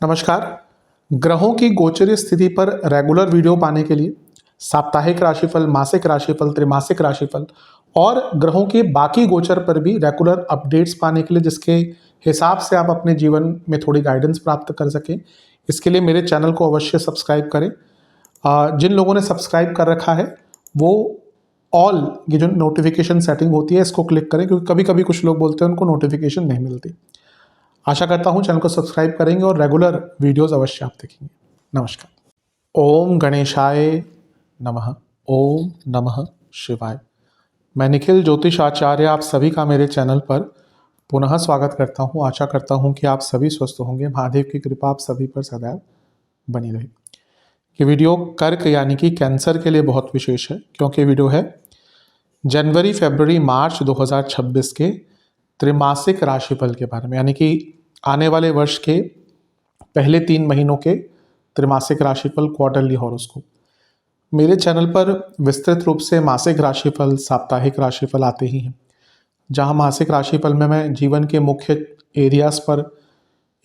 नमस्कार। ग्रहों की गोचरीय स्थिति पर रेगुलर वीडियो पाने के लिए साप्ताहिक राशिफल, मासिक राशिफल, त्रैमासिक राशिफल और ग्रहों के बाकी गोचर पर भी रेगुलर अपडेट्स पाने के लिए, जिसके हिसाब से आप अपने जीवन में थोड़ी गाइडेंस प्राप्त कर सकें, इसके लिए मेरे चैनल को अवश्य सब्सक्राइब करें। जिन लोगों ने सब्सक्राइब कर रखा है वो ऑल ये जो नोटिफिकेशन सेटिंग होती है इसको क्लिक करें, क्योंकि कभी कभी कुछ लोग बोलते हैं उनको नोटिफिकेशन नहीं मिलती। आशा करता हूँ चैनल को सब्सक्राइब करेंगे और रेगुलर वीडियोस अवश्य आप देखेंगे। नमस्कार। ओम गणेशाय नमः। ओम नमः शिवाय। मैं निखिल ज्योतिष आचार्य आप सभी का मेरे चैनल पर पुनः स्वागत करता हूँ। आशा करता हूँ कि आप सभी स्वस्थ होंगे। महादेव की कृपा आप सभी पर सदैव बनी रहे। ये वीडियो कर्क यानी कि कैंसर के लिए बहुत विशेष है, क्योंकि वीडियो है जनवरी, फरवरी, मार्च 2026 के त्रैमासिक राशिफल के बारे में, यानी कि आने वाले वर्ष के पहले 3 महीनों के त्रैमासिक राशिफल, क्वार्टरली हॉरोस्कोप। मेरे चैनल पर विस्तृत रूप से मासिक राशिफल, साप्ताहिक राशिफल आते ही हैं। जहां मासिक राशिफल में मैं जीवन के मुख्य एरियाज पर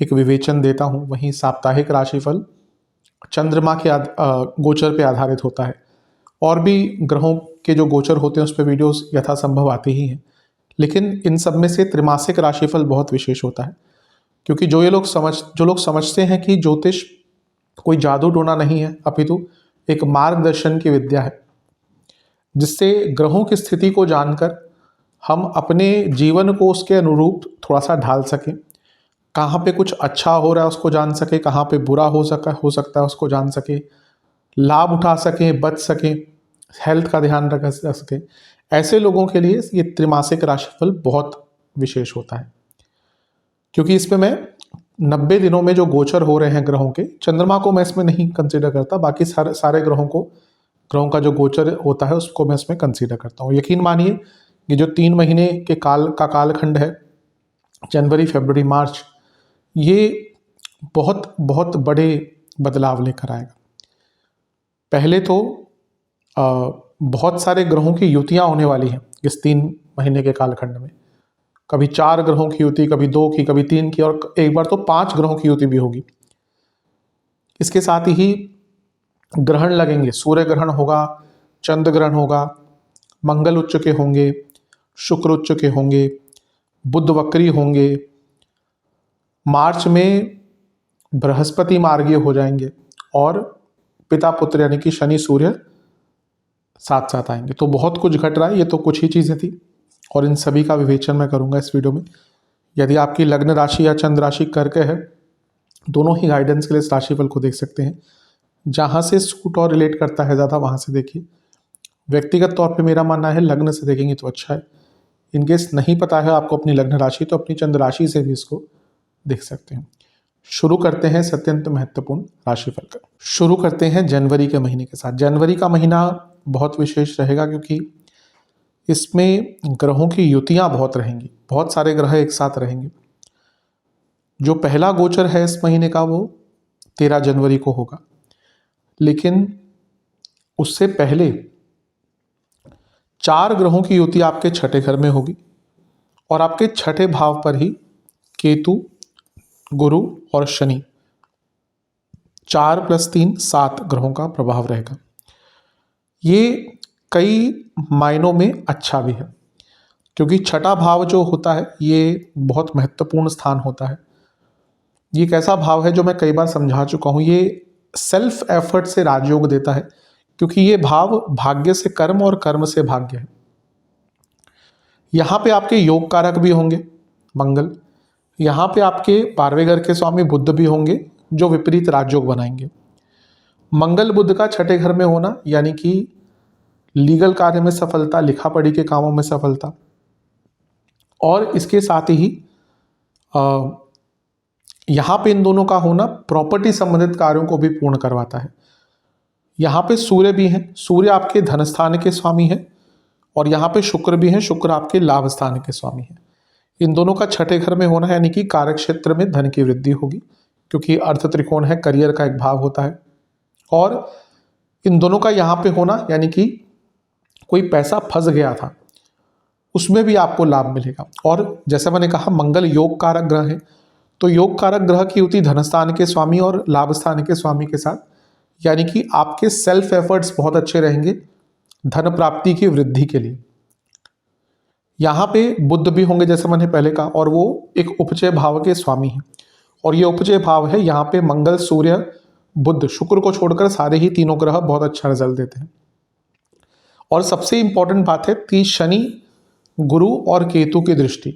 एक विवेचन देता हूं, वहीं साप्ताहिक राशिफल चंद्रमा के गोचर पे आधारित होता है। और भी ग्रहों के जो गोचर होते हैं उस पर वीडियोस यथासंभव आती ही हैं, लेकिन इन सब में से त्रैमासिक राशिफल बहुत विशेष होता है, क्योंकि जो लोग समझते हैं कि ज्योतिष कोई जादू टोना नहीं है, अपितु एक मार्गदर्शन की विद्या है, जिससे ग्रहों की स्थिति को जानकर हम अपने जीवन को उसके अनुरूप थोड़ा सा ढाल सकें। कहाँ पे कुछ अच्छा हो रहा है उसको जान सके, कहाँ पे बुरा हो सकता है उसको जान सके, लाभ उठा सकें, बच सकें, हेल्थ का ध्यान रख सकें। ऐसे लोगों के लिए ये त्रैमासिक राशिफल बहुत विशेष होता है, क्योंकि इसमें मैं 90 दिनों में जो गोचर हो रहे हैं ग्रहों के, चंद्रमा को मैं इसमें नहीं कंसीडर करता, बाकी सारे ग्रहों का जो गोचर होता है उसको मैं इसमें कंसीडर करता हूँ। यकीन मानिए ये जो 3 महीने के कालखंड है, जनवरी, फरवरी, मार्च, ये बहुत बहुत बड़े बदलाव लेकर आएगा। पहले तो बहुत सारे ग्रहों की युतियाँ होने वाली हैं इस 3 महीने के कालखंड में। कभी 4 ग्रहों की युति, कभी 2 की, कभी 3 की, और एक बार तो 5 ग्रहों की युति भी होगी। इसके साथ ही ग्रहण लगेंगे। सूर्य ग्रहण होगा, चंद्र ग्रहण होगा, मंगल उच्च के होंगे, शुक्र उच्च के होंगे, बुध वक्री होंगे। मार्च में बृहस्पति मार्गीय हो जाएंगे और पिता पुत्र यानी कि शनि सूर्य साथ साथ आएंगे। तो बहुत कुछ घट रहा है। ये तो कुछ ही चीज़ें थी और इन सभी का विवेचन मैं करूंगा इस वीडियो में। यदि आपकी लग्न राशि या चंद्र राशि कर्क है, दोनों ही गाइडेंस के लिए इस राशिफल को देख सकते हैं। जहाँ से सूट और रिलेट करता है ज़्यादा वहाँ से देखिए। व्यक्तिगत तौर पे मेरा मानना है लग्न से देखेंगे तो अच्छा है। इनकेस नहीं पता है आपको अपनी लग्न राशि, तो अपनी चंद्र राशि से भी इसको देख सकते हैं। शुरू करते हैं अत्यंत महत्वपूर्ण राशिफल का। शुरू करते हैं जनवरी के महीने के साथ। जनवरी का महीना बहुत विशेष रहेगा, क्योंकि इसमें ग्रहों की युतियाँ बहुत रहेंगी, बहुत सारे ग्रह एक साथ रहेंगे। जो पहला गोचर है इस महीने का वो 13 जनवरी को होगा, लेकिन उससे पहले 4 ग्रहों की युति आपके छठे घर में होगी और आपके छठे भाव पर ही केतु, गुरु और शनि, 4 + 3 7 ग्रहों का प्रभाव रहेगा। ये कई मायनों में अच्छा भी है, क्योंकि छठा भाव जो होता है ये बहुत महत्वपूर्ण स्थान होता है। ये एक ऐसा भाव है जो मैं कई बार समझा चुका हूँ। ये सेल्फ एफर्ट से राजयोग देता है, क्योंकि ये भाव भाग्य से कर्म और कर्म से भाग्य है। यहाँ पे आपके योग कारक भी होंगे मंगल। यहाँ पे आपके 12वें घर के स्वामी बुध भी होंगे, जो विपरीत राजयोग बनाएंगे। मंगल बुध का छठे घर में होना यानी कि लीगल कार्य में सफलता, लिखा पढ़ी के कामों में सफलता, और इसके साथ ही यहाँ पे इन दोनों का होना प्रॉपर्टी संबंधित कार्यों को भी पूर्ण करवाता है। यहाँ पे सूर्य भी हैं। सूर्य आपके धन स्थान के स्वामी हैं और यहाँ पे शुक्र भी हैं। शुक्र आपके लाभ स्थान के स्वामी हैं। इन दोनों का छठे घर में होना यानी कि कार्य क्षेत्र में धन की वृद्धि होगी, क्योंकि अर्थ त्रिकोण है, करियर का एक भाव होता है। और इन दोनों का यहाँ पे होना यानी कि कोई पैसा फंस गया था उसमें भी आपको लाभ मिलेगा। और जैसे मैंने कहा मंगल योग कारक ग्रह है, तो योग कारक ग्रह की युति धन स्थान के स्वामी और लाभ स्थान के स्वामी के साथ, यानी कि आपके सेल्फ एफर्ट्स बहुत अच्छे रहेंगे धन प्राप्ति की वृद्धि के लिए। यहाँ पे बुध भी होंगे जैसे मैंने पहले कहा, और वो एक उपचय भाव के स्वामी हैं, और ये उपचय भाव है यहाँ पे मंगल, सूर्य, बुध, शुक्र को छोड़कर सारे ही तीनों ग्रह बहुत अच्छा रिजल्ट देते हैं। और सबसे इंपॉर्टेंट बात है कि शनि, गुरु और केतु की दृष्टि।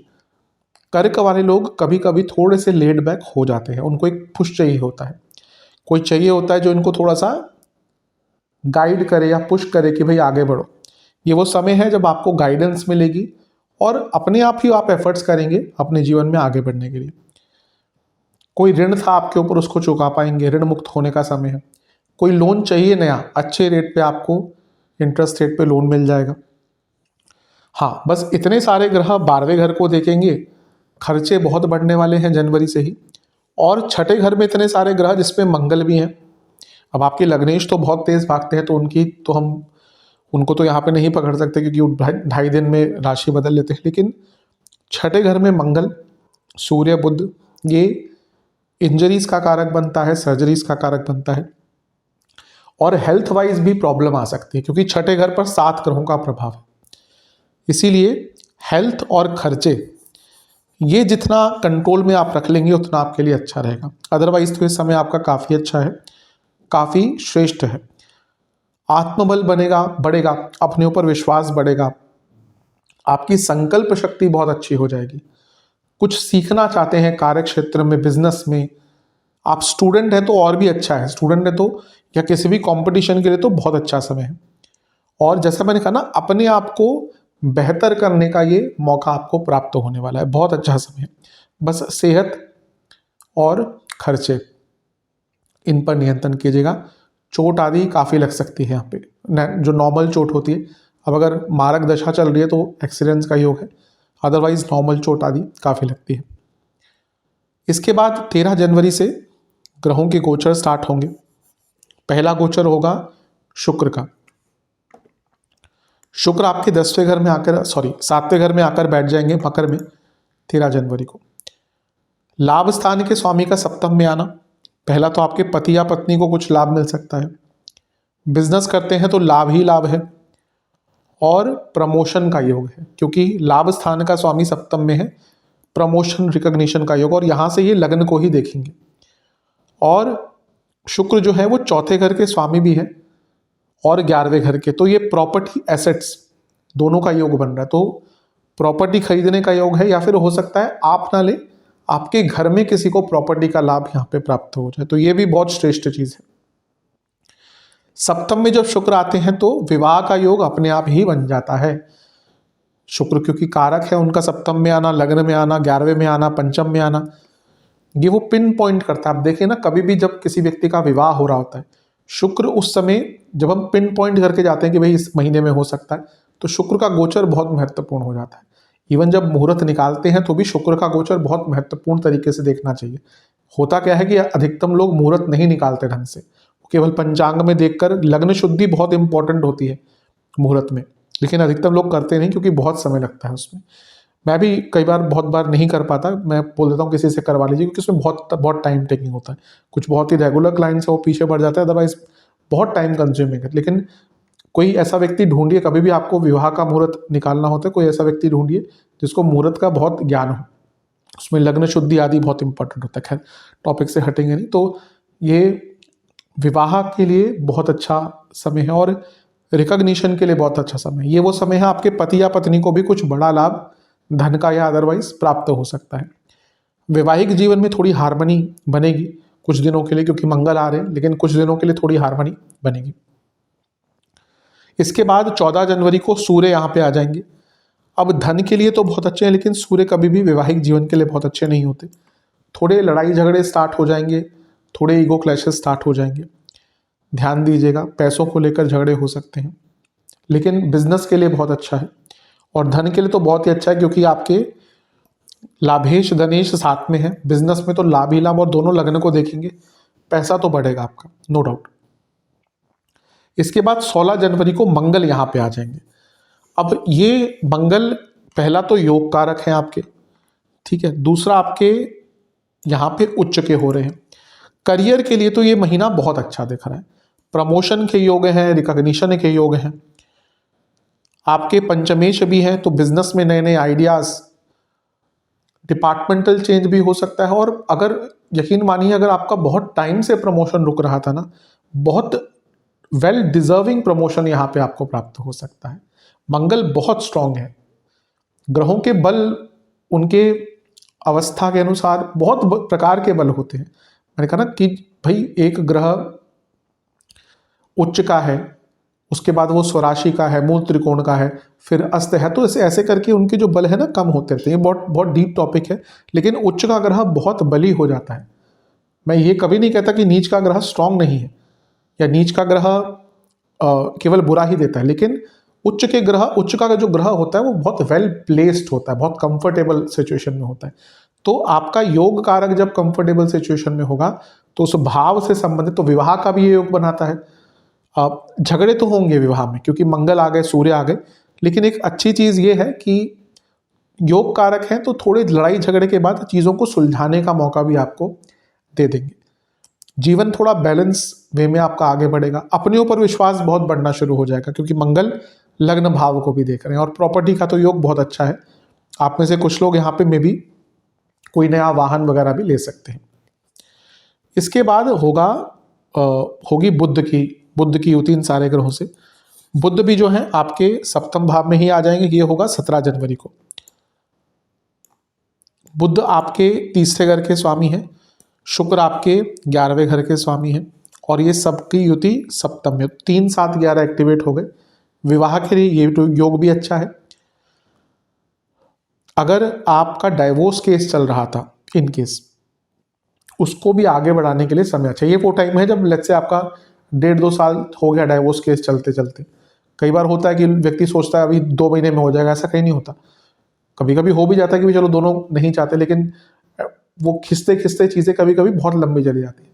कर्क वाले लोग कभी कभी थोड़े से लेट बैक हो जाते हैं, उनको एक पुश चाहिए होता है, कोई चाहिए होता है जो इनको थोड़ा सा गाइड करे या पुश करे कि भाई आगे बढ़ो। ये वो समय है जब आपको गाइडेंस मिलेगी और अपने आप ही आप एफर्ट्स करेंगे अपने जीवन में आगे बढ़ने के लिए। कोई ऋण था आपके ऊपर, उसको चुका पाएंगे, ऋण मुक्त होने का समय है। कोई लोन चाहिए नया, अच्छे रेट पे आपको इंटरेस्ट रेट पे लोन मिल जाएगा। हाँ, बस इतने सारे ग्रह 12वें घर को देखेंगे, खर्चे बहुत बढ़ने वाले हैं जनवरी से ही। और छठे घर में इतने सारे ग्रह जिसमें मंगल भी हैं। अब आपके लग्नेश तो बहुत तेज भागते हैं, तो हम उनको तो यहाँ पे नहीं पकड़ सकते क्योंकि वो 2.5 दिन में राशि बदल लेते हैं। लेकिन छठे घर में मंगल, सूर्य, बुध, ये इंजरीज का कारक बनता है, सर्जरीज का कारक बनता है, और हेल्थ वाइज भी प्रॉब्लम आ सकती है क्योंकि छठे घर पर 7 ग्रहों का प्रभाव है। इसीलिए हेल्थ और खर्चे ये जितना कंट्रोल में आप रख लेंगे उतना आपके लिए अच्छा रहेगा। अदरवाइज तो इस समय आपका काफ़ी अच्छा है, काफ़ी श्रेष्ठ है। आत्मबल बढ़ेगा, अपने ऊपर विश्वास बढ़ेगा, आपकी संकल्प शक्ति बहुत अच्छी हो जाएगी। कुछ सीखना चाहते हैं कार्य क्षेत्र में, बिजनेस में, आप स्टूडेंट हैं तो और भी अच्छा है, स्टूडेंट है तो या किसी भी कंपटीशन के लिए तो बहुत अच्छा समय है। और जैसा मैंने कहा ना, अपने आप को बेहतर करने का ये मौका आपको प्राप्त होने वाला है, बहुत अच्छा समय है। बस सेहत और खर्चे इन पर नियंत्रण कीजिएगा। चोट आदि काफ़ी लग सकती है यहाँ पे, जो नॉर्मल चोट होती है। अब अगर मारक दशा चल रही है तो एक्सीडेंट्स का योग है, अदरवाइज नॉर्मल चोट आदि काफ़ी लगती है। इसके बाद 13 जनवरी से ग्रहों के गोचर स्टार्ट होंगे। पहला गोचर होगा शुक्र का। शुक्र आपके 7वें घर में आकर बैठ जाएंगे मकर में 13 जनवरी को। लाभ स्थान के स्वामी का सप्तम में आना, पहला तो आपके पति या पत्नी को कुछ लाभ मिल सकता है। बिजनेस करते हैं तो लाभ ही लाभ है, और प्रमोशन का योग है क्योंकि लाभ स्थान का स्वामी सप्तम में है। प्रमोशन, रिकॉग्निशन का योग, और यहाँ से ये लग्न को ही देखेंगे। और शुक्र जो है वो 4थे घर के स्वामी भी है और 11वें घर के, तो ये प्रॉपर्टी एसेट्स दोनों का योग बन रहा है। तो प्रॉपर्टी खरीदने का योग है, या फिर हो सकता है आप ना ले, आपके घर में किसी को प्रॉपर्टी का लाभ यहाँ पे प्राप्त हो जाए, तो ये भी बहुत श्रेष्ठ चीज है। सप्तम में जब शुक्र आते हैं तो विवाह का योग अपने आप ही बन जाता है। शुक्र क्योंकि कारक है, उनका सप्तम में आना, लग्न में आना, 11वें में आना, पंचम में आना, ये वो पिन पॉइंट करता है। आप देखिए ना, कभी भी जब किसी व्यक्ति का विवाह हो रहा होता है, शुक्र उस समय जब हम पिन पॉइंट करके जाते हैं कि भाई इस महीने में हो सकता है, तो शुक्र का गोचर बहुत महत्वपूर्ण हो जाता है। इवन जब मुहूर्त निकालते हैं तो भी शुक्र का गोचर बहुत महत्वपूर्ण तरीके से देखना चाहिए। होता क्या है कि अधिकतम लोग मुहूर्त नहीं निकालते ढंग से, केवल पंचांग में देखकर। लग्न शुद्धि बहुत इंपॉर्टेंट होती है मुहूर्त में, लेकिन अधिकतम लोग करते नहीं क्योंकि बहुत समय लगता है उसमें। मैं भी कई बार बहुत बार नहीं कर पाता, मैं बोल देता हूँ किसी से करवा लीजिए, क्योंकि उसमें बहुत टाइम टेकिंग होता है। कुछ बहुत ही रेगुलर क्लाइंट्स है वो पीछे बढ़ जाता है, अदरवाइज बहुत टाइम कंज्यूमिंग है। लेकिन कोई ऐसा व्यक्ति ढूंढिए, कभी भी आपको विवाह का मुहूर्त निकालना होता है, कोई ऐसा व्यक्ति ढूंढिए जिसको मुहूर्त का बहुत ज्ञान हो, उसमें लग्न शुद्धि आदि बहुत इंपॉर्टेंट होता है। खैर टॉपिक से हटेंगे नहीं, तो ये विवाह के लिए बहुत अच्छा समय है और रिकॉग्निशन के लिए बहुत अच्छा समय। ये वो समय है आपके पति या पत्नी को भी कुछ बड़ा लाभ धन का या अदरवाइज प्राप्त हो सकता है। वैवाहिक जीवन में थोड़ी हार्मनी बनेगी कुछ दिनों के लिए, क्योंकि मंगल आ रहे हैं, लेकिन कुछ दिनों के लिए थोड़ी हार्मनी बनेगी। इसके बाद 14 जनवरी को सूर्य यहाँ पे आ जाएंगे। अब धन के लिए तो बहुत अच्छे हैं, लेकिन सूर्य कभी भी वैवाहिक जीवन के लिए बहुत अच्छे नहीं होते। थोड़े लड़ाई झगड़े स्टार्ट हो जाएंगे, थोड़े ईगो क्लैशेस स्टार्ट हो जाएंगे, ध्यान दीजिएगा। पैसों को लेकर झगड़े हो सकते हैं, लेकिन बिजनेस के लिए बहुत अच्छा है और धन के लिए तो बहुत ही अच्छा है, क्योंकि आपके लाभेश धनेश साथ में है। बिजनेस में तो लाभ ही लाभ, और दोनों लग्न को देखेंगे, पैसा तो बढ़ेगा आपका, नो डाउट। इसके बाद 16 जनवरी को मंगल यहाँ पे आ जाएंगे। अब ये मंगल पहला तो योग कारक है आपके, ठीक है। दूसरा आपके यहाँ पे उच्च के हो रहे हैं। करियर के लिए तो ये महीना बहुत अच्छा दिख रहा है, प्रमोशन के योग हैं, रिकॉग्निशन के योग हैं। आपके पंचमेश भी हैं, तो बिजनेस में नए नए आइडियाज, डिपार्टमेंटल चेंज भी हो सकता है। और अगर यकीन मानिए, अगर आपका बहुत टाइम से प्रमोशन रुक रहा था ना, बहुत वेल डिजर्विंग प्रमोशन यहाँ पे आपको प्राप्त हो सकता है। मंगल बहुत स्ट्रांग है, ग्रहों के बल उनके अवस्था के अनुसार बहुत प्रकार के बल होते हैं। मैंने कहा ना कि भाई एक ग्रह उच्च का है, उसके बाद वो स्वराशि का है, मूल त्रिकोण का है, फिर अस्त है, तो ऐसे ऐसे करके उनके जो बल है ना कम होते रहते हैं। ये बहुत बहुत डीप टॉपिक है, लेकिन उच्च का ग्रह बहुत बली हो जाता है। मैं ये कभी नहीं कहता कि नीच का ग्रह स्ट्रांग नहीं है या नीच का ग्रह केवल बुरा ही देता है, लेकिन उच्च के ग्रह, उच्च का जो ग्रह होता है वो बहुत वेल प्लेस्ड होता है, बहुत कंफर्टेबल सिचुएशन में होता है। तो आपका योग कारक जब कंफर्टेबल सिचुएशन में होगा तो उस भाव से संबंधित, तो विवाह का भी ये योग बनाता है। झगड़े तो होंगे विवाह में क्योंकि मंगल आ गए, सूर्य आ गए, लेकिन एक अच्छी चीज ये है कि योग कारक है तो थोड़े लड़ाई झगड़े के बाद चीजों को सुलझाने का मौका भी आपको दे देंगे। जीवन थोड़ा बैलेंस वे में आपका आगे बढ़ेगा। अपने ऊपर विश्वास बहुत बढ़ना शुरू हो जाएगा क्योंकि मंगल लग्न भाव को भी देख रहे हैं। और प्रॉपर्टी का तो योग बहुत अच्छा है। आप में से कुछ लोग यहाँ पे में भी कोई नया वाहन वगैरह भी ले सकते हैं। इसके बाद होगी बुद्ध की युति इन सारे ग्रहों से। बुद्ध भी जो है आपके सप्तम भाव में ही आ जाएंगे। ये होगा 17 जनवरी को। बुद्ध आपके तीसरे घर के स्वामी हैं, शुक्र आपके 11वें घर के स्वामी हैं, और ये सबकी युति सप्तम में 3, 7, 11 एक्टिवेट हो गए। विवाह के लिए ये योग भी अच्छा है। अगर आपका डाइवोर्स केस चल रहा था इन केस, उसको भी आगे बढ़ाने के लिए समय अच्छा। ये वो टाइम है जब लेट्स से आपका 1.5-2 साल हो गया डाइवोर्स केस चलते चलते। कई बार होता है कि व्यक्ति सोचता है अभी 2 महीने में हो जाएगा, ऐसा कहीं नहीं होता। कभी कभी हो भी जाता है कि चलो दोनों नहीं चाहते, लेकिन वो खिंचते खिंचते चीज़ें कभी कभी बहुत लंबी चली जाती है,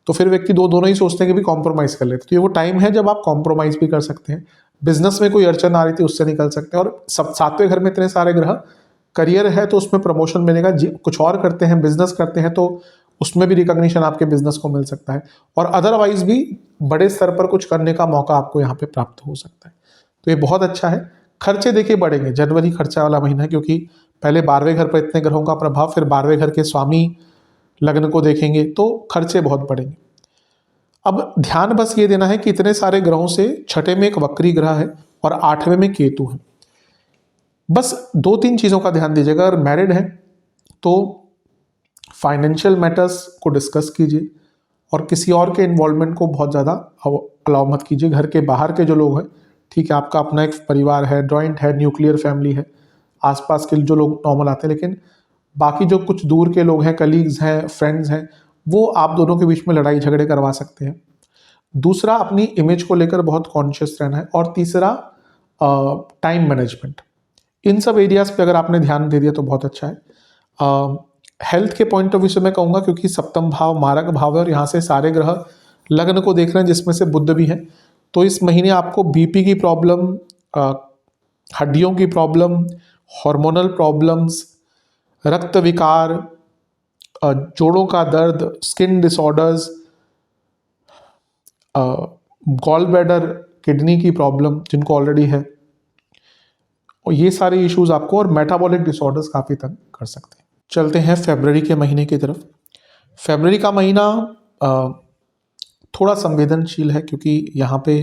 तो फिर व्यक्ति दोनों ही सोचते हैं कि भी कॉम्प्रोमाइज़ कर लेते। तो ये वो टाइम है जब आप कॉम्प्रोमाइज़ भी कर सकते हैं। बिजनेस में कोई अड़चन आ रही थी उससे निकल सकते हैं। और सब 7वें घर में इतने सारे ग्रह, करियर है तो उसमें प्रमोशन मिलेगा। कुछ और करते हैं, बिजनेस करते हैं, तो उसमें भी रिकॉग्निशन आपके बिजनेस को मिल सकता है। और अदरवाइज भी बड़े स्तर पर कुछ करने का मौका आपको यहाँ पे प्राप्त हो सकता है। तो ये बहुत अच्छा है। खर्चे देखिए बढ़ेंगे, जनवरी खर्चा वाला महीना है क्योंकि पहले 12वें घर पर इतने ग्रहों का प्रभाव, फिर 12वें घर के स्वामी लग्न को देखेंगे तो खर्चे बहुत बढ़ेंगे। अब ध्यान बस ये देना है कि इतने सारे ग्रहों से 6ठे में एक वक्री ग्रह है और 8वें में केतु है। बस 2-3 चीज़ों का ध्यान दीजिएगा। अगर मैरिड है तो फाइनेंशियल मैटर्स को डिस्कस कीजिए और किसी और के इन्वॉल्वमेंट को बहुत ज़्यादा अलाउ मत कीजिए। घर के बाहर के जो लोग हैं, ठीक है, आपका अपना एक परिवार है, जॉइंट है, न्यूक्लियर फैमिली है, आसपास के जो लोग नॉर्मल आते हैं, लेकिन बाकी जो कुछ दूर के लोग हैं, कलीग्स हैं, फ्रेंड्स हैं, वो आप दोनों के बीच में लड़ाई झगड़े करवा सकते हैं। दूसरा, अपनी इमेज को लेकर बहुत कॉन्शियस रहना है। और तीसरा, टाइम मैनेजमेंट। इन सब एरियाज पे अगर आपने ध्यान दे दिया तो बहुत अच्छा है। हेल्थ के पॉइंट ऑफ व्यू से मैं कहूँगा, क्योंकि सप्तम भाव मारक भाव है और यहाँ से सारे ग्रह लग्न को देख रहे हैं जिसमें से बुध भी है, तो इस महीने आपको बीपी की प्रॉब्लम, हड्डियों की प्रॉब्लम, हार्मोनल प्रॉब्लम्स, रक्त विकार, जोड़ों का दर्द, skin disorders, gall bladder, kidney की प्रॉब्लम जिनको ऑलरेडी है, और ये सारे इश्यूज आपको, और मेटाबॉलिक डिसऑर्डर्स काफ़ी तंग कर सकते हैं। चलते हैं फरवरी के महीने की तरफ। फरवरी का महीना थोड़ा संवेदनशील है क्योंकि यहाँ पे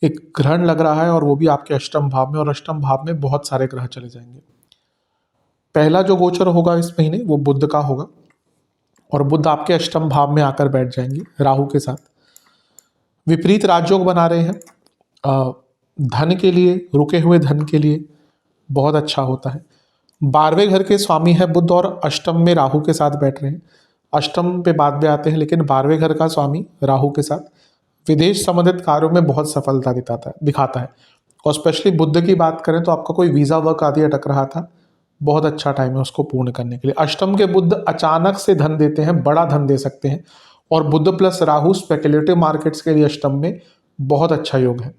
एक ग्रहण लग रहा है और वो भी आपके अष्टम भाव में, और अष्टम भाव में बहुत सारे ग्रह चले जाएंगे। पहला जो गोचर होगा इस महीने वो बुध का होगा और बुध आपके अष्टम भाव में आकर बैठ जाएंगे राहु के साथ। विपरीत राजयोग बना रहे हैं। धन के लिए, रुके हुए धन के लिए बहुत अच्छा होता है। 12वें घर के स्वामी है बुध और अष्टम में राहु के साथ बैठ रहे हैं। अष्टम पे बाद में आते हैं, लेकिन 12वें घर का स्वामी राहु के साथ विदेश संबंधित कार्यों में बहुत सफलता दिखाता है। और स्पेशली बुध की बात करें तो आपका कोई वीज़ा वर्क आदि अटक रहा था, बहुत अच्छा टाइम है उसको पूर्ण करने के लिए। अष्टम के बुध अचानक से धन देते हैं, बड़ा धन दे सकते हैं, और बुध प्लस राहु स्पेकुलेटिव मार्केट्स के लिए अष्टम में बहुत अच्छा योग है।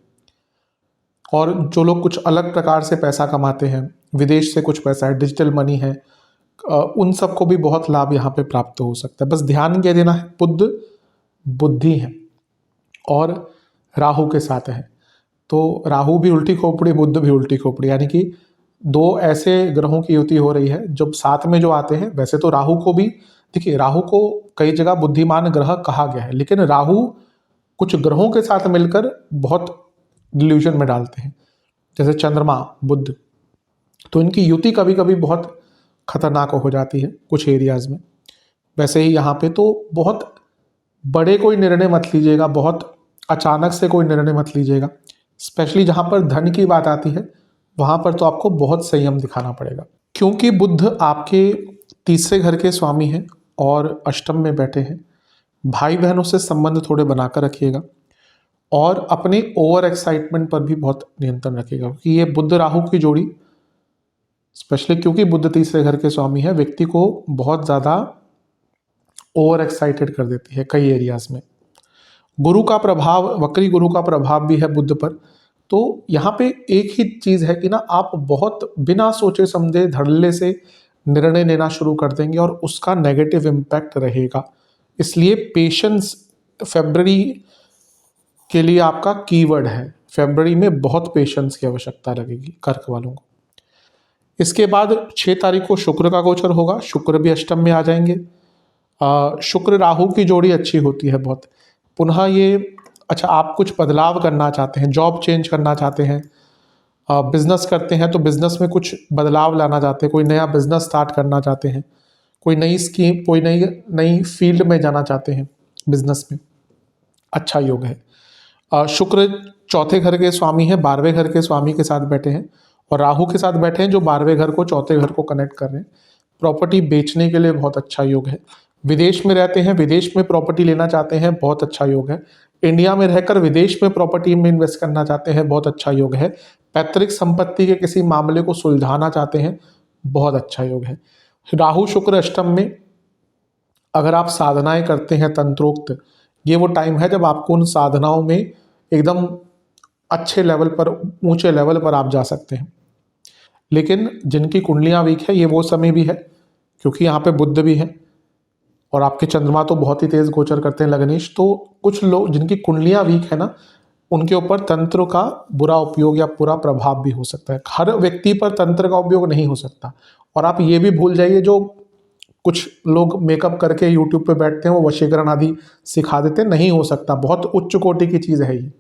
और जो लोग कुछ अलग प्रकार से पैसा कमाते हैं, विदेश से कुछ पैसा है, डिजिटल मनी है, उन सबको भी बहुत लाभ यहाँ पे प्राप्त हो सकता है। बस ध्यान क्या देना है, बुध बुद्धि है और राहु के साथ है, तो राहु भी उल्टी खोपड़ी, बुध भी उल्टी खोपड़ी, यानी कि दो ऐसे ग्रहों की युति हो रही है जब साथ में जो आते हैं। वैसे तो राहु को भी देखिए, राहु को कई जगह बुद्धिमान ग्रह कहा गया है, लेकिन राहु कुछ ग्रहों के साथ मिलकर बहुत डिल्यूजन में डालते हैं, जैसे चंद्रमा, बुध। तो इनकी युति कभी कभी बहुत खतरनाक हो जाती है कुछ एरियाज में। वैसे ही यहाँ पे तो बहुत बड़े कोई निर्णय मत लीजिएगा, बहुत अचानक से कोई निर्णय मत लीजिएगा, स्पेशली जहाँ पर धन की बात आती है वहाँ पर तो आपको बहुत संयम दिखाना पड़ेगा, क्योंकि बुध आपके तीसरे घर के स्वामी हैं और अष्टम में बैठे हैं। भाई बहनों से संबंध थोड़े बनाकर रखिएगा और अपने ओवर एक्साइटमेंट पर भी बहुत नियंत्रण रखिएगा, क्योंकि ये बुध राहु की जोड़ी, स्पेशली क्योंकि बुध तीसरे घर के स्वामी है, व्यक्ति को बहुत ज़्यादा ओवर एक्साइटेड कर देती है कई एरियाज में। गुरु का प्रभाव, वक्री गुरु का प्रभाव भी है बुध पर। तो यहाँ पे एक ही चीज़ है कि ना, आप बहुत बिना सोचे समझे धड़ल्ले से निर्णय लेना शुरू कर देंगे और उसका नेगेटिव इम्पैक्ट रहेगा। इसलिए पेशेंस फरवरी के लिए आपका कीवर्ड है। फरवरी में बहुत पेशेंस की आवश्यकता लगेगी कर्क वालों को। इसके बाद 6 तारीख को शुक्र का गोचर होगा, शुक्र भी अष्टम में आ जाएंगे। शुक्र राहु की जोड़ी अच्छी होती है बहुत। पुनः ये अच्छा, आप कुछ बदलाव करना चाहते हैं, जॉब चेंज करना चाहते हैं, बिजनेस करते हैं तो बिजनेस में कुछ बदलाव लाना चाहते हैं, कोई नया बिजनेस स्टार्ट करना चाहते हैं, कोई नई स्कीम, कोई नई फील्ड में जाना चाहते हैं बिजनेस में, अच्छा योग है। शुक्र चौथे घर के स्वामी है, 12वें घर के स्वामी के साथ बैठे हैं और राहु के साथ बैठे हैं जो 12वें घर को चौथे घर को कनेक्ट कर रहे हैं। प्रॉपर्टी बेचने के लिए बहुत अच्छा योग है। विदेश में रहते हैं, विदेश में प्रॉपर्टी लेना चाहते हैं, बहुत अच्छा योग है। इंडिया में रहकर विदेश में प्रॉपर्टी में इन्वेस्ट करना चाहते हैं, बहुत अच्छा योग है। पैतृक संपत्ति के किसी मामले को सुलझाना चाहते हैं, बहुत अच्छा योग है। राहु शुक्र अष्टम में, अगर आप साधनाएं करते हैं तंत्रोक्त, ये वो टाइम है जब आपको उन साधनाओं में एकदम अच्छे लेवल पर, ऊंचे लेवल पर आप जा सकते हैं। लेकिन जिनकी कुंडलियां वीक है, ये वो समय भी है क्योंकि यहाँ पे बुध भी है और आपके चंद्रमा तो बहुत ही तेज गोचर करते हैं लग्नेश। तो कुछ लोग जिनकी कुंडलियां वीक है ना, उनके ऊपर तंत्र का बुरा उपयोग या पूरा प्रभाव भी हो सकता है। हर व्यक्ति पर तंत्र का उपयोग नहीं हो सकता। और आप ये भी भूल जाइए, जो कुछ लोग मेकअप करके यूट्यूब पे बैठते हैं वो वशीकरण आदि सिखा देते हैं, नहीं हो सकता। बहुत उच्च कोटि की चीज़ है ये,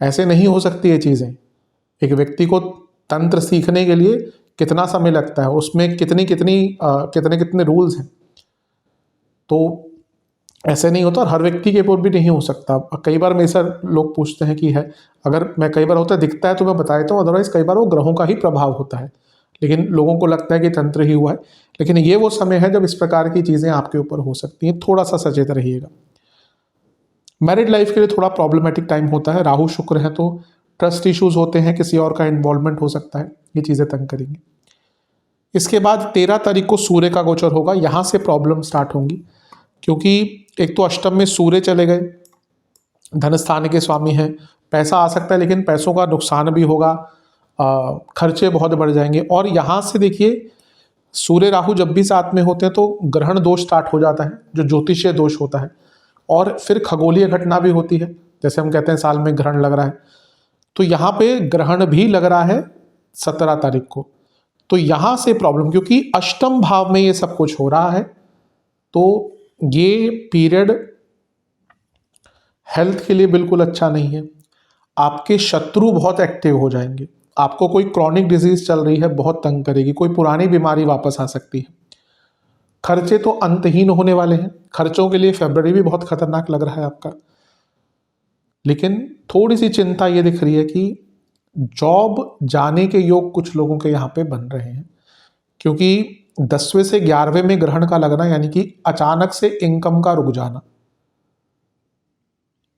ऐसे नहीं हो सकती ये चीज़ें। एक व्यक्ति को तंत्र सीखने के लिए कितना समय लगता है, उसमें कितने कितने रूल्स हैं, तो ऐसे नहीं होता। और हर व्यक्ति के ऊपर भी नहीं हो सकता। कई बार मेरे से लोग पूछते हैं कि है, अगर मैं कई बार होता है दिखता है तो मैं बता देता हूँ, अदरवाइज कई बार वो ग्रहों का ही प्रभाव होता है, लेकिन लोगों को लगता है कि तंत्र ही हुआ है। लेकिन ये वो समय है जब इस प्रकार की चीज़ें आपके ऊपर हो सकती हैं, थोड़ा सा सचेत रहिएगा। मैरिड लाइफ के लिए थोड़ा प्रॉब्लमेटिक टाइम होता है। राहु शुक्र है तो ट्रस्ट इश्यूज होते हैं, किसी और का इन्वॉल्वमेंट हो सकता है, ये चीज़ें तंग करेंगी। इसके बाद 13 तारीख को सूर्य का गोचर होगा, यहाँ से प्रॉब्लम स्टार्ट होंगी, क्योंकि एक तो अष्टम में सूर्य चले गए, धन स्थान के स्वामी हैं। पैसा आ सकता है लेकिन पैसों का नुकसान भी होगा, खर्चे बहुत बढ़ जाएंगे। और यहाँ से देखिए, सूर्य राहु जब भी साथ में होते हैं तो ग्रहण दोष स्टार्ट हो जाता है, जो ज्योतिषीय दोष होता है। और फिर खगोलीय घटना भी होती है, जैसे हम कहते हैं साल में ग्रहण लग रहा है, तो यहाँ पे ग्रहण भी लग रहा है 17 तारीख को। तो यहाँ से प्रॉब्लम, क्योंकि अष्टम भाव में ये सब कुछ हो रहा है, तो ये पीरियड हेल्थ के लिए बिल्कुल अच्छा नहीं है। आपके शत्रु बहुत एक्टिव हो जाएंगे, आपको कोई क्रॉनिक डिजीज चल रही है बहुत तंग करेगी, कोई पुरानी बीमारी वापस आ सकती है। खर्चे तो अंतहीन होने वाले हैं, खर्चों के लिए फरवरी भी बहुत खतरनाक लग रहा है आपका। लेकिन थोड़ी सी चिंता ये दिख रही है कि जॉब जाने के योग कुछ लोगों के यहाँ पे बन रहे हैं, क्योंकि 10वें से 11वें में ग्रहण का लगना, यानी कि अचानक से इनकम का रुक जाना।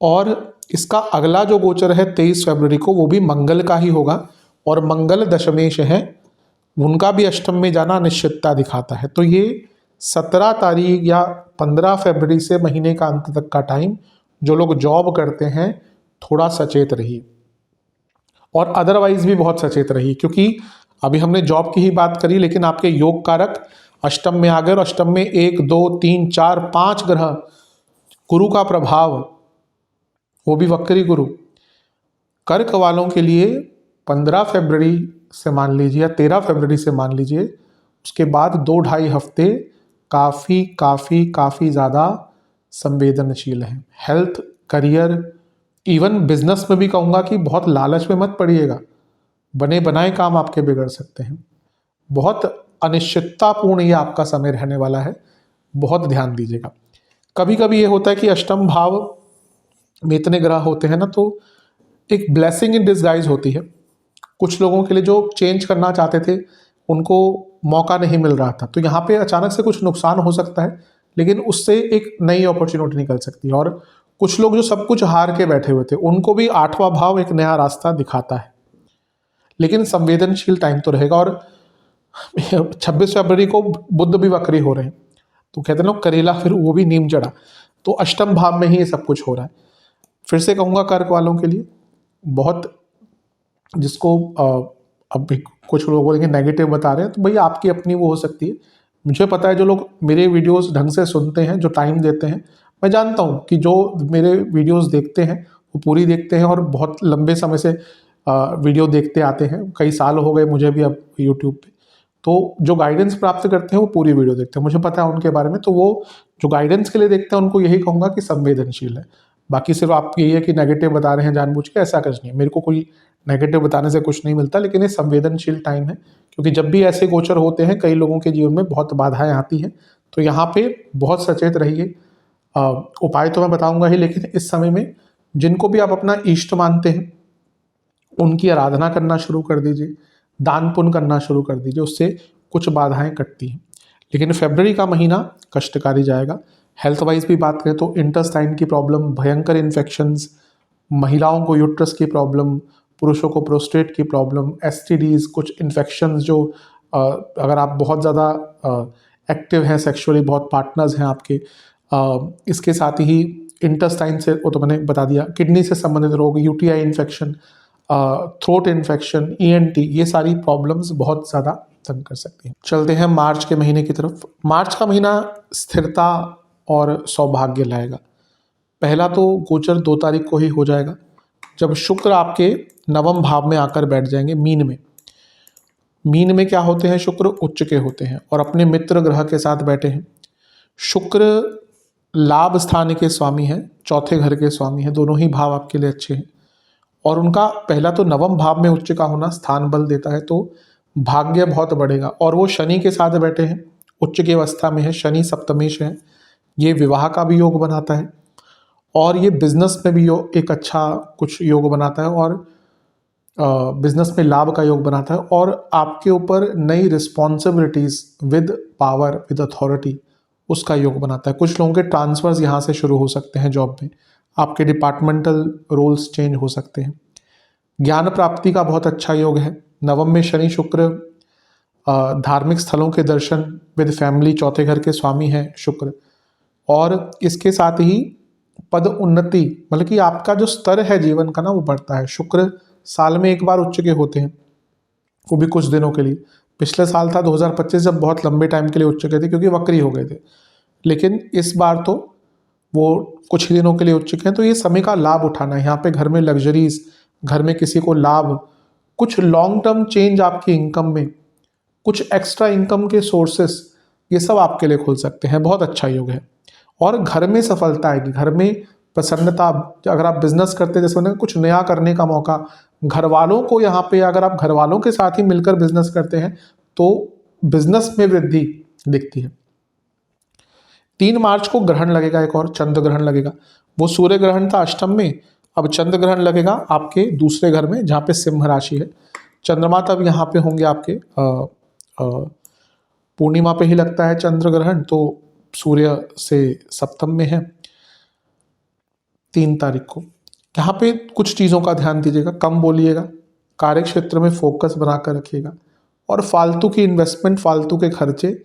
और इसका अगला जो गोचर है 23 फरवरी को, वो भी मंगल का ही होगा, और मंगल दशमेश है, उनका भी अष्टम में जाना अनिश्चितता दिखाता है। तो ये 17 तारीख या 15 फरवरी से महीने का अंत तक का टाइम, जो लोग जॉब करते हैं थोड़ा सचेत रहिए, और अदरवाइज भी बहुत सचेत रहिए, क्योंकि अभी हमने जॉब की ही बात करी, लेकिन आपके योग कारक अष्टम में आ गए और अष्टम में 1 2 3 4 5 ग्रह, गुरु का प्रभाव, वो भी वक्री गुरु। कर्क वालों के लिए 15 फरवरी से मान लीजिए या 13 फरवरी से मान लीजिए, उसके बाद 2-2.5 हफ्ते काफ़ी काफ़ी काफ़ी ज़्यादा संवेदनशील हैं। हेल्थ, करियर, इवन बिजनेस में भी कहूँगा कि बहुत लालच में मत पड़िएगा, बने बनाए काम आपके बिगड़ सकते हैं। बहुत अनिश्चिततापूर्ण ये आपका समय रहने वाला है, बहुत ध्यान दीजिएगा। कभी कभी ये होता है कि अष्टम भाव में इतने ग्रह होते हैं ना, तो एक ब्लेसिंग इन डिस्गाइज होती है। कुछ लोगों के लिए जो चेंज करना चाहते थे उनको मौका नहीं मिल रहा था, तो यहाँ पे अचानक से कुछ नुकसान हो सकता है, लेकिन उससे एक नई अपॉर्चुनिटी निकल सकती है। और कुछ लोग जो सब कुछ हार के बैठे हुए थे उनको भी 8वां भाव एक नया रास्ता दिखाता है, लेकिन संवेदनशील टाइम तो रहेगा। और 26 फरवरी को बुध भी वक्री हो रहे हैं, तो कहते हैं ना करेला फिर वो भी नीम चढ़ा, तो अष्टम भाव में ही ये सब कुछ हो रहा है। फिर से कहूँगा कर्क वालों के लिए बहुत, जिसको अब भी कुछ लोग बोलेंगे नेगेटिव बता रहे हैं, तो भाई आपकी अपनी वो हो सकती है। मुझे पता है जो लोग मेरे वीडियोस ढंग से सुनते हैं, जो टाइम देते हैं, मैं जानता हूँ कि जो मेरे वीडियोस देखते हैं वो पूरी देखते हैं और बहुत लंबे समय से वीडियो देखते आते हैं। कई साल हो गए मुझे भी अब यूट्यूब पे, तो जो गाइडेंस प्राप्त करते हैं वो पूरी वीडियो देखते हैं, मुझे पता है उनके बारे में। तो वो जो गाइडेंस के लिए देखते हैं उनको यही कहूँगा कि संवेदनशील है। बाकी सिर्फ आप यही है कि नेगेटिव बता रहे हैं जानबूझ के, ऐसा कुछ नहीं है। मेरे को कोई नेगेटिव बताने से कुछ नहीं मिलता, लेकिन ये संवेदनशील टाइम है, क्योंकि जब भी ऐसे गोचर होते हैं कई लोगों के जीवन में बहुत बाधाएं आती हैं। तो यहाँ पे बहुत सचेत रहिए। उपाय तो मैं बताऊंगा ही, लेकिन इस समय में जिनको भी आप अपना इष्ट मानते हैं उनकी आराधना करना शुरू कर दीजिए, दान पुण्य करना शुरू कर दीजिए, उससे कुछ बाधाएं कटती हैं। लेकिन फरवरी का महीना कष्टकारी जाएगा। हेल्थ वाइज भी बात करें तो इंटेस्टाइन की प्रॉब्लम, भयंकर इन्फेक्शंस, महिलाओं को यूट्रस की प्रॉब्लम, पुरुषों को प्रोस्टेट की प्रॉब्लम, एसटीडीज, कुछ इन्फेक्शंस जो अगर आप बहुत ज़्यादा एक्टिव हैं सेक्सुअली, बहुत पार्टनर्स हैं आपके, इसके साथ ही इंटेस्टाइन से, वो तो मैंने बता दिया, किडनी से संबंधित रोग, UTI infection, throat infection, ENT, ये सारी प्रॉब्लम्स बहुत ज़्यादा तंग कर सकती हैं। चलते हैं मार्च के महीने की तरफ। मार्च का महीना स्थिरता और सौभाग्य लाएगा। पहला तो गोचर 2 तारीख को ही हो जाएगा, जब शुक्र आपके नवम भाव में आकर बैठ जाएंगे मीन में। मीन में क्या होते हैं, शुक्र उच्च के होते हैं और अपने मित्र ग्रह के साथ बैठे हैं। शुक्र लाभ स्थान के स्वामी हैं, चौथे घर के स्वामी हैं, दोनों ही भाव आपके लिए अच्छे हैं। और उनका पहला तो नवम भाव में उच्च का होना स्थान बल देता है, तो भाग्य बहुत बढ़ेगा। और वो शनि के साथ बैठे हैं, उच्च की अवस्था में है, शनि सप्तमेश है, ये विवाह का भी योग बनाता है और ये बिजनेस में भी एक अच्छा कुछ योग बनाता है और बिजनेस में लाभ का योग बनाता है। और आपके ऊपर नई responsibilities with power, with authority, उसका योग बनाता है। कुछ लोगों के ट्रांसफर्स यहाँ से शुरू हो सकते हैं जॉब में, आपके डिपार्टमेंटल रोल्स चेंज हो सकते हैं। ज्ञान प्राप्ति का बहुत अच्छा योग है। नवम में शनि शुक्र, धार्मिक स्थलों के दर्शन विद फैमिली, चौथे घर के स्वामी हैं शुक्र। और इसके साथ ही पद उन्नति, मतलब कि आपका जो स्तर है जीवन का ना वो बढ़ता है। शुक्र साल में एक बार उच्च के होते हैं, वो भी कुछ दिनों के लिए। पिछले साल था 2025 जब बहुत लंबे टाइम के लिए उच्च के थे क्योंकि वक्री हो गए थे, लेकिन इस बार तो वो कुछ ही दिनों के लिए उच्च के हैं। तो ये समय का लाभ उठाना है। यहाँ पे घर में लग्जरीज, घर में किसी को लाभ, कुछ लॉन्ग टर्म चेंज आपकी इनकम में, कुछ एक्स्ट्रा इनकम के सोर्सेस, ये सब आपके लिए खुल सकते हैं। बहुत अच्छा योग है। और घर में सफलता आएगी, घर में प्रसन्नता। अगर आप बिजनेस करते हैं, जैसे मैंने कुछ नया करने का मौका, घर वालों को यहाँ पे, अगर आप घर वालों के साथ ही मिलकर बिजनेस करते हैं तो बिजनेस में वृद्धि दिखती है। 3 मार्च को ग्रहण लगेगा, एक और चंद्र ग्रहण लगेगा। वो सूर्य ग्रहण था अष्टम में, अब चंद्र ग्रहण लगेगा आपके दूसरे घर में जहाँ पे सिंह राशि है। चंद्रमा तब यहाँ पे होंगे आपके पूर्णिमा पे ही लगता है चंद्र ग्रहण, तो सूर्य से सप्तम में है 3 तारीख को। यहाँ पे कुछ चीज़ों का ध्यान दीजिएगा, कम बोलिएगा, कार्य क्षेत्र में फोकस बनाकर रखिएगा और फालतू की इन्वेस्टमेंट, फालतू के खर्चे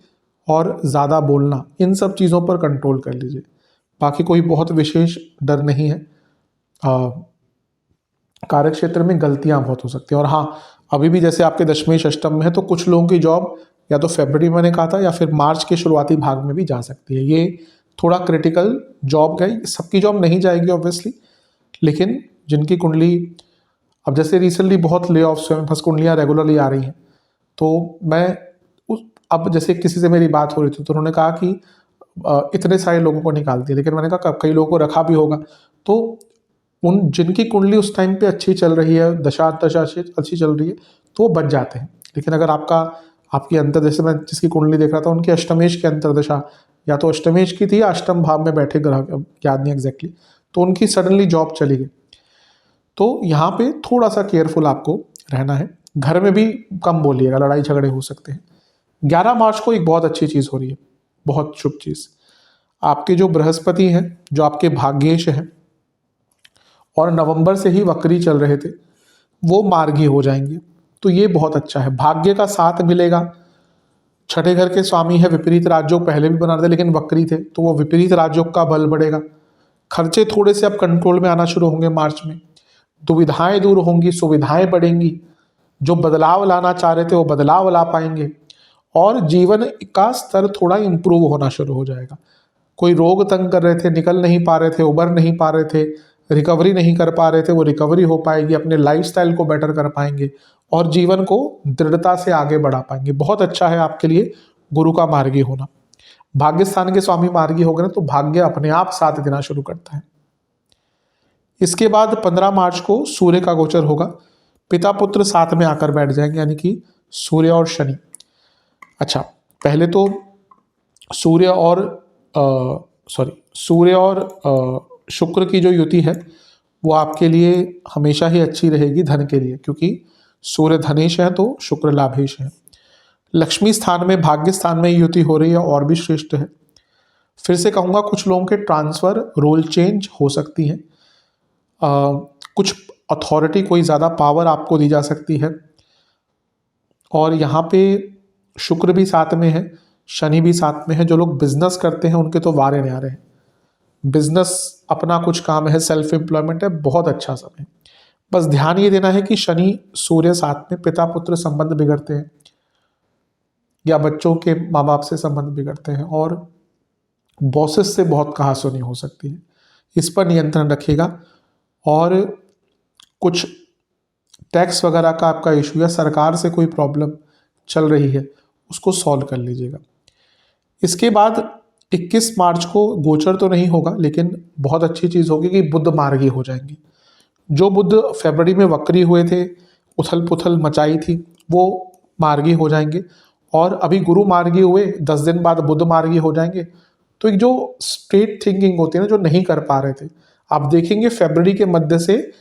और ज़्यादा बोलना, इन सब चीज़ों पर कंट्रोल कर लीजिए। बाकी कोई बहुत विशेष डर नहीं है। कार्य क्षेत्र में गलतियाँ बहुत हो सकती हैं। और हाँ, अभी भी जैसे आपके दशमेश अष्टम में है, तो कुछ लोगों की जॉब या तो फरवरी में मैंने कहा था या फिर मार्च के शुरुआती भाग में भी जा सकती है। ये थोड़ा क्रिटिकल जॉब है, सबकी जॉब नहीं जाएगी ऑब्वियसली, लेकिन जिनकी कुंडली, अब जैसे रिसेंटली बहुत ले ऑफ्स हुए, बस कुंडलियाँ रेगुलरली आ रही हैं, तो मैं उस, अब जैसे किसी से मेरी बात हो रही थी तो उन्होंने कहा कि इतने सारे लोगों को निकाल दिया, लेकिन मैंने कहा कई लोगों को रखा भी होगा। तो उन जिनकी कुंडली उस टाइम पे अच्छी चल रही है, दशा दशा अच्छी चल रही है, तो वो बच जाते हैं। लेकिन अगर आपकी अंतर्दशा, मैं जिसकी कुंडली देख रहा था उनकी अष्टमेश की अंतर्दशा, या तो अष्टमेश की थी या अष्टम भाव में बैठे ग्रह, याद नहीं एग्जैक्टली, तो उनकी सडनली जॉब चली गई। तो यहाँ पे थोड़ा सा केयरफुल आपको रहना है। घर में भी कम बोलिएगा, लड़ाई झगड़े हो सकते हैं। 11 मार्च को एक बहुत अच्छी चीज़ हो रही है, बहुत शुभ चीज़। आपके जो बृहस्पति हैं, जो आपके भाग्येश हैं और नवंबर से ही वक्री चल रहे थे, वो मार्गी हो जाएंगे। तो ये बहुत अच्छा है, भाग्य का साथ मिलेगा। छठे घर के स्वामी है विपरीत राजयोग, पहले भी बना रहे थे लेकिन वक्री थे, तो वो विपरीत राजयोग का बल बढ़ेगा। खर्चे थोड़े से अब कंट्रोल में आना शुरू होंगे मार्च में। दुविधाएं दूर होंगी, सुविधाएं बढ़ेंगी। जो बदलाव लाना चाह रहे थे वो बदलाव ला पाएंगे और जीवन का स्तर थोड़ा इंप्रूव होना शुरू हो जाएगा। कोई रोग तंग कर रहे थे, निकल नहीं पा रहे थे, उबर नहीं पा रहे थे, रिकवरी नहीं कर पा रहे थे, वो रिकवरी हो पाएगी। अपने लाइफस्टाइल को बेटर कर पाएंगे और जीवन को दृढ़ता से आगे बढ़ा पाएंगे। बहुत अच्छा है आपके लिए गुरु का मार्गी होना। भाग्य स्थान के स्वामी मार्गी हो गए तो भाग्य अपने आप साथ देना शुरू करता है। इसके बाद 15 मार्च को सूर्य का गोचर होगा। पिता पुत्र साथ में आकर बैठ जाएंगे, यानी कि सूर्य और शनि। अच्छा, पहले तो सूर्य और शुक्र की जो युति है वो आपके लिए हमेशा ही अच्छी रहेगी धन के लिए, क्योंकि सूर्य धनेश है तो शुक्र लाभेश है। लक्ष्मी स्थान में, भाग्य स्थान में युति हो रही है और भी श्रेष्ठ है। फिर से कहूँगा, कुछ लोगों के ट्रांसफर, रोल चेंज हो सकती है। कुछ अथॉरिटी, कोई ज़्यादा पावर आपको दी जा सकती है। और यहाँ पे शुक्र भी साथ में है, शनि भी साथ में है। जो लोग बिजनेस करते हैं उनके तो वारे न्यारे हैं। बिजनेस अपना कुछ काम है, सेल्फ एम्प्लॉयमेंट है, बहुत अच्छा समय। बस ध्यान ये देना है कि शनि सूर्य साथ में, पिता पुत्र संबंध बिगड़ते हैं या बच्चों के माँ बाप से संबंध बिगड़ते हैं और बॉसेस से बहुत कहासुनी हो सकती है। इस पर नियंत्रण रखिएगा। और कुछ टैक्स वगैरह का आपका इशू या सरकार से कोई प्रॉब्लम चल रही है, उसको सॉल्व कर लीजिएगा। इसके बाद 21 मार्च को गोचर तो नहीं होगा, लेकिन बहुत अच्छी चीज़ होगी कि बुध मार्गी हो जाएंगे। जो बुध फरवरी में वक्री हुए थे, उथल पुथल मचाई थी, वो मार्गी हो जाएंगे। और अभी गुरु मार्गी हुए, 10 दिन बाद बुध मार्गी हो जाएंगे। तो एक जो स्ट्रेट थिंकिंग होती है ना, जो नहीं कर पा रहे थे, आप देखेंगे फरवरी के मध्य से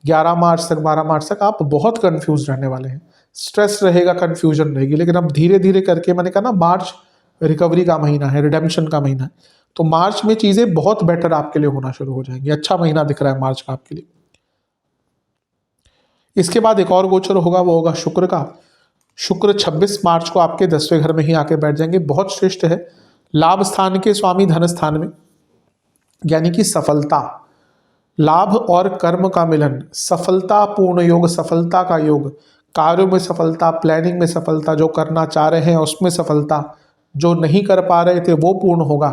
11 मार्च तक, 12 मार्च तक आप बहुत कंफ्यूज रहने वाले हैं। स्ट्रेस रहेगा, कंफ्यूजन रहेगी, लेकिन अब धीरे धीरे करके, मैंने कहा ना, मार्च रिकवरी का महीना है, रिडेम्पशन का महीना है, तो मार्च में चीज़ें बहुत बेटर आपके लिए होना शुरू हो जाएंगी। अच्छा महीना दिख रहा है मार्च का आपके लिए। इसके बाद एक और गोचर होगा, वो होगा शुक्र का। शुक्र 26 मार्च को आपके 10वें घर में ही आके बैठ जाएंगे, बहुत श्रेष्ठ है। लाभ स्थान के स्वामी धन स्थान में, यानी कि सफलता, लाभ और कर्म का मिलन, सफलता पूर्ण योग, सफलता का योग, कार्यों में सफलता, प्लानिंग में सफलता, जो करना चाह रहे हैं उसमें सफलता, जो नहीं कर पा रहे थे वो पूर्ण होगा।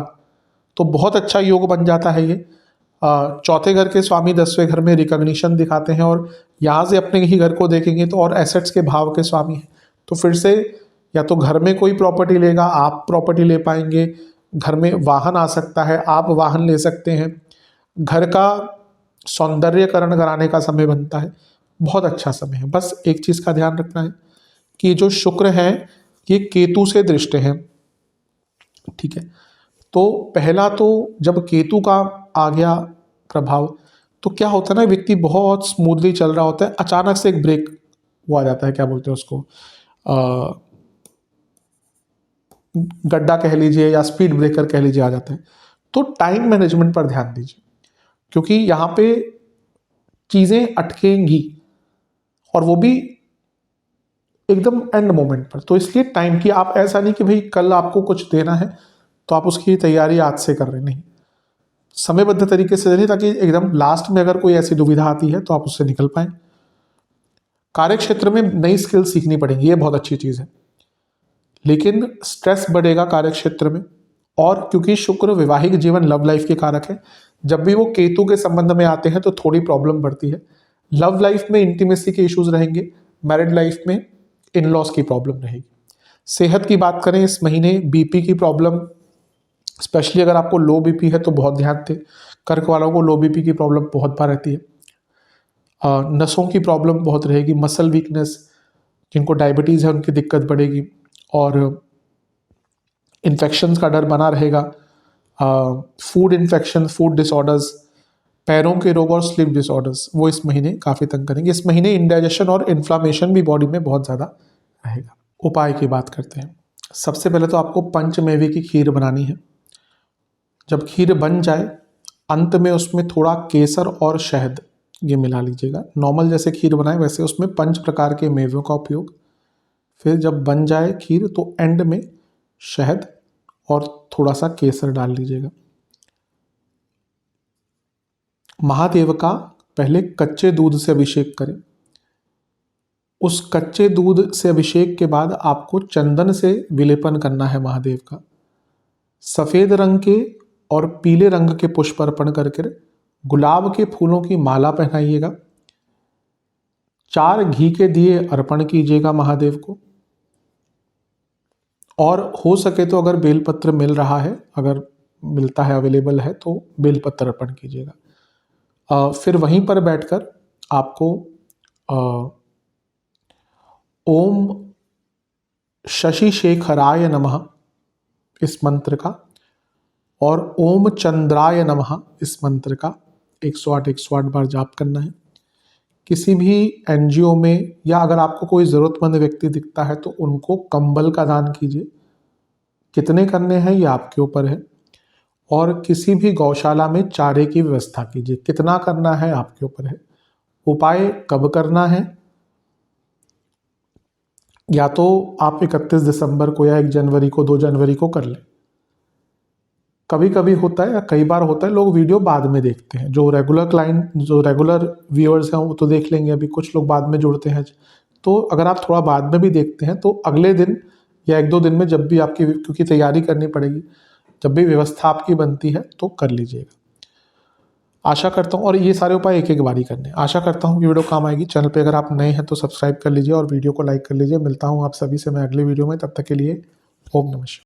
तो बहुत अच्छा योग बन जाता है ये। चौथे घर के स्वामी 10वें घर में रिकॉग्निशन दिखाते हैं और यहाँ से अपने ही घर को देखेंगे तो और एसेट्स के भाव के स्वामी हैं। तो फिर से या तो घर में कोई प्रॉपर्टी लेगा, आप प्रॉपर्टी ले पाएंगे, घर में वाहन आ सकता है, आप वाहन ले सकते हैं, घर का सौंदर्यकरण कराने का समय बनता है। बहुत अच्छा समय है। बस एक चीज़ का ध्यान रखना है कि जो शुक्र हैं ये केतु से दृष्ट हैं, ठीक है। तो पहला तो जब केतु का आ गया प्रभाव, तो क्या होता है ना, व्यक्ति बहुत स्मूथली चल रहा होता है, अचानक से एक ब्रेक वो आ जाता है, क्या बोलते हैं उसको, गड्ढा कह लीजिए या स्पीड ब्रेकर कह लीजिए, आ जाता है। तो टाइम मैनेजमेंट पर ध्यान दीजिए, क्योंकि यहाँ पे चीज़ें अटकेंगी और वो भी एकदम एंड मोमेंट पर। तो इसलिए टाइम की, आप ऐसा नहीं कि भाई कल आपको कुछ देना है तो आप उसकी तैयारी आज से कर रहे, नहीं, समयबद्ध तरीके से नहीं, ताकि एकदम लास्ट में अगर कोई ऐसी दुविधा आती है तो आप उससे निकल पाएँ। कार्य क्षेत्र में नई स्किल सीखनी पड़ेगी, ये बहुत अच्छी चीज़ है, लेकिन स्ट्रेस बढ़ेगा कार्य क्षेत्र में। और क्योंकि शुक्र वैवाहिक जीवन लव लाइफ के कारक है, जब भी वो केतु के संबंध में आते हैं तो थोड़ी प्रॉब्लम बढ़ती है। लव लाइफ में इंटीमेसी के इश्यूज रहेंगे, मैरिड लाइफ में इन लॉज की प्रॉब्लम रहेगी। सेहत की बात करें, इस महीने बीपी की प्रॉब्लम, स्पेशली अगर आपको लो बीपी है तो बहुत ध्यान दें। कर्क वालों को लो बीपी की प्रॉब्लम बहुत बार रहती है। नसों की प्रॉब्लम बहुत रहेगी, मसल वीकनेस, जिनको डायबिटीज़ है उनकी दिक्कत बढ़ेगी, और इन्फेक्शंस का डर बना रहेगा। फूड इन्फेक्शन, फूड डिसऑर्डर्स, पैरों के रोग और स्लीप डिसऑर्डर्स वो इस महीने काफ़ी तंग करेंगे। इस महीने इंडाइजेशन और इन्फ्लामेशन भी बॉडी में बहुत ज़्यादा रहेगा। उपाय की बात करते हैं। सबसे पहले तो आपको पंचमेवे की खीर बनानी है। जब खीर बन जाए, अंत में उसमें थोड़ा केसर और शहद ये मिला लीजिएगा। नॉर्मल जैसे खीर बनाए वैसे उसमें 5 प्रकार के मेवों का उपयोग। फिर जब बन जाए खीर तो एंड में शहद और थोड़ा सा केसर डाल लीजिएगा। महादेव का पहले कच्चे दूध से अभिषेक करें। उस कच्चे दूध से अभिषेक के बाद आपको चंदन से विलेपन करना है महादेव का। सफ़ेद रंग के और पीले रंग के पुष्प अर्पण करके गुलाब के फूलों की माला पहनाइएगा। 4 घी के दिए अर्पण कीजिएगा महादेव को। और हो सके तो अगर बेलपत्र मिल रहा है, अगर मिलता है, अवेलेबल है, तो बेलपत्र अर्पण कीजिएगा। फिर वहीं पर बैठकर आपको ओम शशि शेखराय नमः इस मंत्र का और ओम चंद्राय नमः इस मंत्र का 108 बार जाप करना है। किसी भी एनजीओ में या अगर आपको कोई ज़रूरतमंद व्यक्ति दिखता है तो उनको कंबल का दान कीजिए। कितने करने हैं ये आपके ऊपर है। और किसी भी गौशाला में चारे की व्यवस्था कीजिए। कितना करना है आपके ऊपर है। उपाय कब करना है, या तो आप 31 दिसंबर को या 1 जनवरी को, 2 जनवरी को कर लें। कभी कभी होता है या कई बार होता है लोग वीडियो बाद में देखते हैं। जो रेगुलर क्लाइंट, जो रेगुलर व्यूअर्स हैं वो तो देख लेंगे, अभी कुछ लोग बाद में जुड़ते हैं। तो अगर आप थोड़ा बाद में भी देखते हैं तो अगले दिन या 1-2 दिन में जब भी आपकी, क्योंकि तैयारी करनी पड़ेगी, जब भी व्यवस्था आपकी बनती है तो कर लीजिएगा। आशा करता हूँ, और ये सारे उपाय एक बार ही करने हैं। आशा करता हूँ कि वीडियो काम आएगी। चैनल पे अगर आप नए हैं तो सब्सक्राइब कर लीजिए और वीडियो को लाइक कर लीजिए। मिलता हूँ आप सभी से मैं अगले वीडियो में, तब तक के लिए ओम नमः शिवाय।